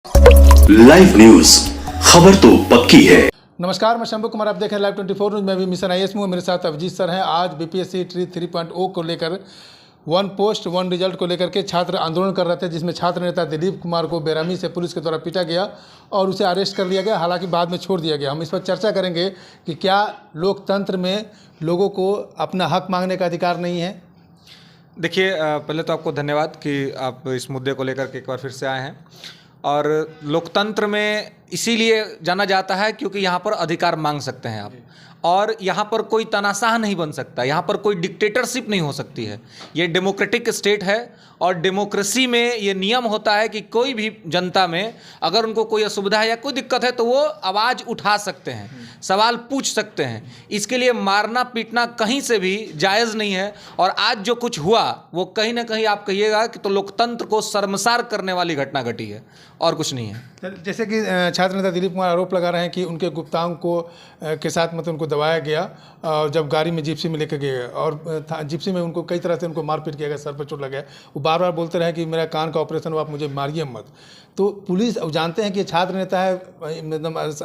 Live news, खबर तो पक्की है। नमस्कार, मैं शंभू कुमार, आप देख रहे हैं लाइव 24 न्यूज में भी मिशन आईएएस में। मेरे साथ अभिजीत सर हैं। आज बीपीएससी ट्री 3.0 को लेकर वन पोस्ट वन रिजल्ट को लेकर के छात्र आंदोलन कर रहे थे, जिसमें छात्र नेता दिलीप कुमार को बेरहमी से पुलिस के द्वारा पीटा गया और उसे अरेस्ट कर लिया गया। हालांकि बाद में छोड़ दिया गया। हम इस पर चर्चा करेंगे कि क्या लोकतंत्र में लोगों को अपना हक मांगने का अधिकार नहीं है। देखिए, पहले तो आपको धन्यवाद कि आप इस मुद्दे को लेकर के एक बार फिर से आए हैं। और लोकतंत्र में इसीलिए जाना जाता है क्योंकि यहाँ पर अधिकार मांग सकते हैं आप, और यहाँ पर कोई तानाशाह नहीं बन सकता, यहाँ पर कोई डिक्टेटरशिप नहीं हो सकती है। ये डेमोक्रेटिक स्टेट है और डेमोक्रेसी में ये नियम होता है कि कोई भी जनता में अगर उनको कोई असुविधा है या कोई दिक्कत है तो वो आवाज़ उठा सकते हैं, सवाल पूछ सकते हैं। इसके लिए मारना पीटना कहीं से भी जायज़ नहीं है। और आज जो कुछ हुआ वो कहीं ना कहीं आप कहिएगा कि तो लोकतंत्र को शर्मसार करने वाली घटना घटी है और कुछ नहीं है। जैसे कि छात्र नेता दिलीप कुमार आरोप लगा रहे हैं कि उनके गुप्तांग को के साथ मतलब उनको दबाया गया और जब गाड़ी में जिप्सी में लेकर गए और जिप्सी में उनको कई तरह से उनको मारपीट किया गया, सर पर चोट लगा। वो बार बार बोलते रहे कि मेरा कान का ऑपरेशन हुआ, आप मुझे मारिए मत। तो पुलिस अब जानते हैं कि छात्र नेता है, मतलब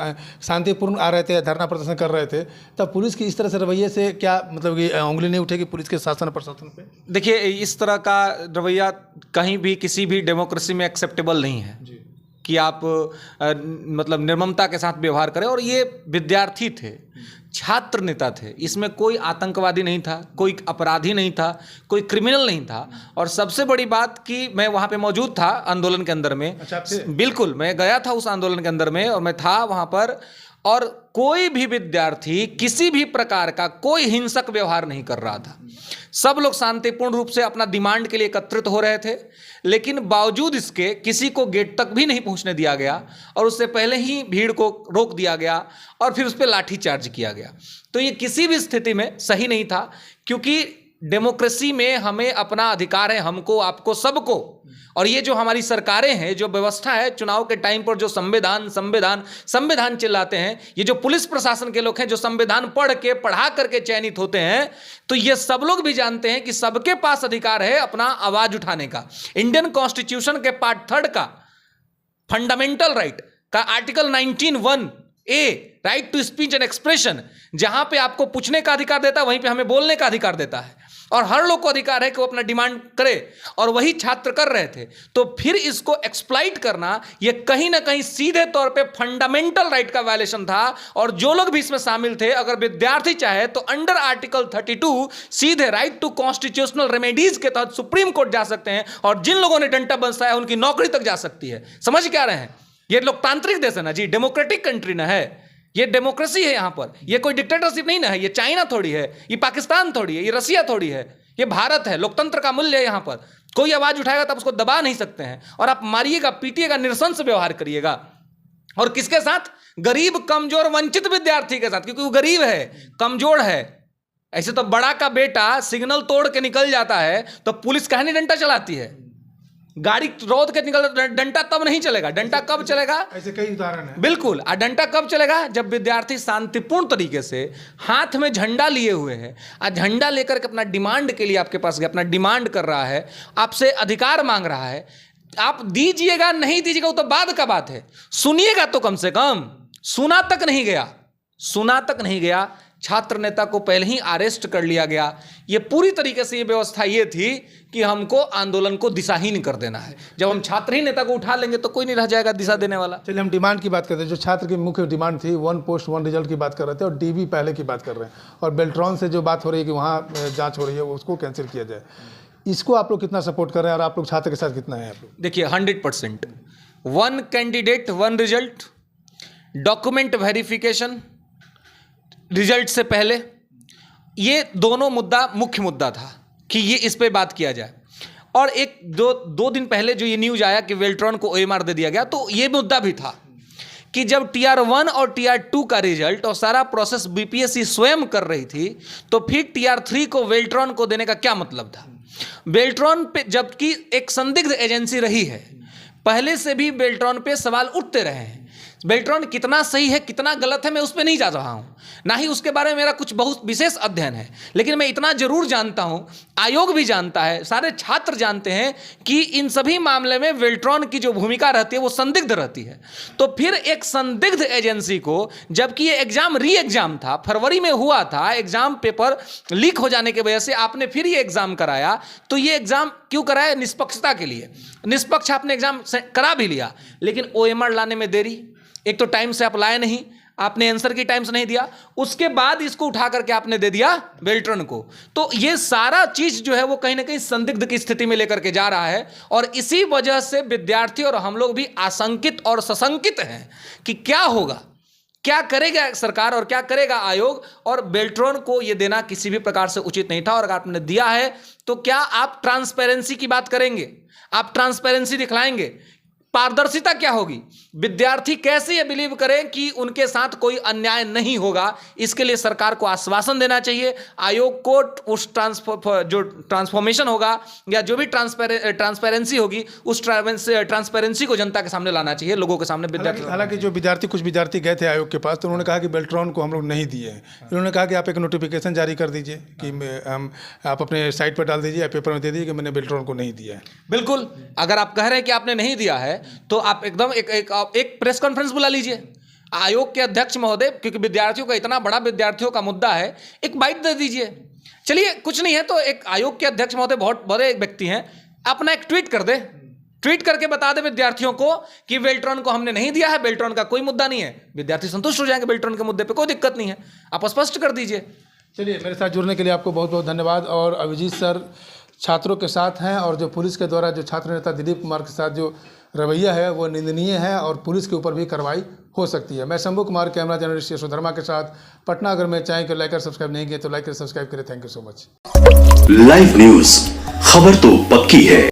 शांतिपूर्ण आ रहे थे, धरना प्रदर्शन कर रहे थे, तब पुलिस की इस तरह से रवैये से क्या मतलब कि उंगली नहीं उठेगी पुलिस के शासन प्रशासन पे? देखिए, इस तरह का रवैया कहीं भी किसी भी डेमोक्रेसी में एक्सेप्टेबल नहीं है कि आप मतलब निर्ममता के साथ व्यवहार करें। और ये विद्यार्थी थे, छात्र नेता थे, इसमें कोई आतंकवादी नहीं था, कोई अपराधी नहीं था, कोई क्रिमिनल नहीं था। और सबसे बड़ी बात कि मैं वहाँ पे मौजूद था आंदोलन के अंदर में। अच्छा, बिल्कुल, मैं गया था उस आंदोलन के अंदर में और मैं था वहाँ पर। और कोई भी विद्यार्थी किसी भी प्रकार का कोई हिंसक व्यवहार नहीं कर रहा था। सब लोग शांतिपूर्ण रूप से अपना डिमांड के लिए एकत्रित हो रहे थे, लेकिन बावजूद इसके किसी को गेट तक भी नहीं पहुंचने दिया गया और उससे पहले ही भीड़ को रोक दिया गया और फिर उस पर लाठी चार्ज किया गया। तो ये किसी भी स्थिति में सही नहीं था, क्योंकि डेमोक्रेसी में हमें अपना अधिकार है, हमको, आपको, सबको। और ये जो हमारी सरकारें हैं, जो व्यवस्था है, चुनाव के टाइम पर जो संविधान संविधान संविधान चिल्लाते हैं, ये जो पुलिस प्रशासन के लोग हैं जो संविधान पढ़ा करके चयनित होते हैं, तो ये सब लोग भी जानते हैं कि सबके पास अधिकार है अपना आवाज उठाने का। इंडियन कॉन्स्टिट्यूशन के पार्ट 3 का फंडामेंटल राइट का article 19(1)(a) right to speech and expression, जहां पे आपको पूछने का अधिकार देता है, वहीं पे हमें बोलने का अधिकार देता है। और हर लोग को अधिकार है कि वो अपना डिमांड करे, और वही छात्र कर रहे थे। तो फिर इसको एक्सप्लॉइट करना, ये कहीं ना कहीं सीधे तौर पे फंडामेंटल राइट का वायलेशन था। और जो लोग भी इसमें शामिल थे, अगर विद्यार्थी चाहे तो अंडर आर्टिकल 32 सीधे राइट टू कॉन्स्टिट्यूशनल रेमेडीज के तहत सुप्रीम कोर्ट जा सकते हैं, और जिन लोगों ने डंडा बरसाया उनकी नौकरी तक जा सकती है। समझ क्या रहे हैं? ये लोकतांत्रिक देश है ना जी, डेमोक्रेटिक कंट्री ना है, ये डेमोक्रेसी है। यहाँ पर ये कोई डिक्टेटरशिप नहीं ना है, ये चाइना थोड़ी है, ये पाकिस्तान थोड़ी है, ये रसिया थोड़ी है, ये भारत है। लोकतंत्र का मूल्य है। यहाँ पर कोई आवाज उठाएगा तब उसको दबा नहीं सकते हैं। और आप मारिएगा, पीटिएगा, निरसंस व्यवहार करिएगा। और किसके साथ? गरीब, कमजोर, वंचित विद्यार्थी के साथ, क्योंकि वो गरीब है, कमजोर है। ऐसे तो बड़ा का बेटा सिग्नल तोड़ के निकल जाता है तो पुलिस कहने डंडा चलाती है, गाड़ी रोड के निकल, डंडा तब नहीं चलेगा। डंडा कब चलेगा? ऐसे कई उदाहरण है। बिल्कुल। और डंडा कब चलेगा? जब विद्यार्थी शांतिपूर्ण तरीके से हाथ में झंडा लिए हुए है, और झंडा लेकर के अपना डिमांड के लिए आपके पास गया, अपना डिमांड कर रहा है, आपसे अधिकार मांग रहा है। आप दीजिएगा नहीं दीजिएगा वो तो बाद का बात है, सुनिएगा तो कम से कम। सुना तक नहीं गया, सुना तक नहीं गया। छात्र नेता को पहले ही अरेस्ट कर लिया गया। ये पूरी तरीके से ये व्यवस्था ये थी कि हमको आंदोलन को दिशाहीन कर देना है। जब हम छात्र ही नेता को उठा लेंगे तो कोई नहीं रह जाएगा दिशा देने वाला। चलिए, हम डिमांड की बात करते हैं। जो छात्र की मुख्य डिमांड थी, वन पोस्ट वन रिजल्ट की बात कर रहे थे, और डीबी पहले की बात कर रहे हैं, और बेल्ट्रॉन से जो बात हो रही है कि वहाँ जाँच हो रही है, उसको कैंसिल किया जाए। इसको आप लोग कितना सपोर्ट कर रहे हैं और आप लोग छात्र के साथ कितना है आप लोग? देखिए, 100% one candidate one result, document verification result से पहले, ये दोनों मुद्दा मुख्य मुद्दा था कि ये इस पे बात किया जाए। और एक दो दिन पहले जो ये न्यूज आया कि वेल्ट्रॉन को OMR दे दिया गया, तो ये मुद्दा भी था कि जब TR1 और TR2 का रिजल्ट और सारा प्रोसेस बीपीएससी स्वयं कर रही थी, तो फिर TR3 को वेल्ट्रॉन को देने का क्या मतलब था? वेल्ट्रॉन पे, जबकि एक संदिग्ध एजेंसी रही है, पहले से भी वेल्ट्रॉन पे सवाल उठते रहे हैं बेल्ट्रॉन कितना सही है कितना गलत है मैं उस पर नहीं जा रहा हूं, ना ही उसके बारे में मेरा कुछ बहुत विशेष अध्ययन है, लेकिन मैं इतना जरूर जानता हूं, आयोग भी जानता है, सारे छात्र जानते हैं कि इन सभी मामले में बेल्ट्रॉन की जो भूमिका रहती है वो संदिग्ध रहती है। तो फिर एक संदिग्ध एजेंसी को, जबकि ये एग्जाम री एग्जाम था, फरवरी में हुआ था, एग्जाम पेपर लीक हो जाने की वजह से आपने फिर ये एग्जाम कराया, तो ये एग्जाम क्यों कराया? निष्पक्षता के लिए। निष्पक्ष आपने एग्जाम करा भी लिया, लेकिन ओएमआर लाने में देरी, एक तो टाइम से आप लाए नहीं, आपने आंसर की टाइम से नहीं दिया, उसके बाद इसको उठा करके आपने दे दिया बेल्ट्रॉन को। तो ये सारा चीज जो है वो कहीं ना कहीं संदिग्ध की स्थिति में लेकर के जा रहा है, और इसी वजह से विद्यार्थी और हम लोग भी आशंकित और सशंकित हैं कि क्या होगा, क्या करेगा सरकार और क्या करेगा आयोग। और बेल्ट्रॉन को यह देना किसी भी प्रकार से उचित नहीं था, और अगर आपने दिया है तो क्या आप ट्रांसपेरेंसी की बात करेंगे? आप ट्रांसपेरेंसी दिखलाएंगे? पारदर्शिता क्या होगी? विद्यार्थी कैसे ये बिलीव करें कि उनके साथ कोई अन्याय नहीं होगा? इसके लिए सरकार को आश्वासन देना चाहिए, आयोग को उस जो ट्रांसफॉर्मेशन होगा या जो भी ट्रांसपेरेंसी होगी उस ट्रांसपेरेंसी को जनता के सामने लाना चाहिए, लोगों के सामने। विद्यार्थी हालांकि जो कुछ विद्यार्थी गए थे आयोग के पास, तो उन्होंने कहा कि बेल्ट्रॉन को हम लोग नहीं दिए हैं। उन्होंने कहा कि आप एक नोटिफिकेशन जारी कर दीजिए कि आप अपने साइट पर डाल दीजिए या पेपर में दे दीजिए कि मैंने बेल्ट्रॉन को नहीं दिया है। बिल्कुल, अगर आप कह रहे हैं कि आपने नहीं दिया है तो आप एकदम एक प्रेस कॉन्फ्रेंस बुला लीजिए आयोग के अध्यक्ष महोदय, क्योंकि विद्यार्थियों का इतना बड़ा विद्यार्थियों का मुद्दा है, एक बाइट दे दीजिए। चलिए कुछ नहीं है तो एक आयोग के अध्यक्ष महोदय बहुत बड़े व्यक्ति हैं, अपना एक ट्वीट कर दे, ट्वीट करके बता दे विद्यार्थियों को कि बेल्ट्रॉन को हमने नहीं दिया है, बेल्ट्रॉन का कोई मुद्दा नहीं है। विद्यार्थी संतुष्ट हो जाएंगे, बेल्ट्रॉन के मुद्दे पे कोई दिक्कत नहीं है, आप स्पष्ट कर दीजिए। चलिए, मेरे साथ जुड़ने के लिए आपको बहुत बहुत धन्यवाद। और अभिजीत सर छात्रों के साथ हैं, और जो पुलिस के द्वारा जो छात्र नेता दिलीप कुमार के साथ जो रवैया है वो निंदनीय है, और पुलिस के ऊपर भी कार्रवाई हो सकती है। मैं शंभू कुमार, कैमरा जर्नलिस्ट यशोधर्मा के साथ पटना। अगर मेरे चैनल को लाइक और सब्सक्राइब नहीं किए तो लाइक और सब्सक्राइब करें। Thank you so much. Live news, खबर तो पक्की है।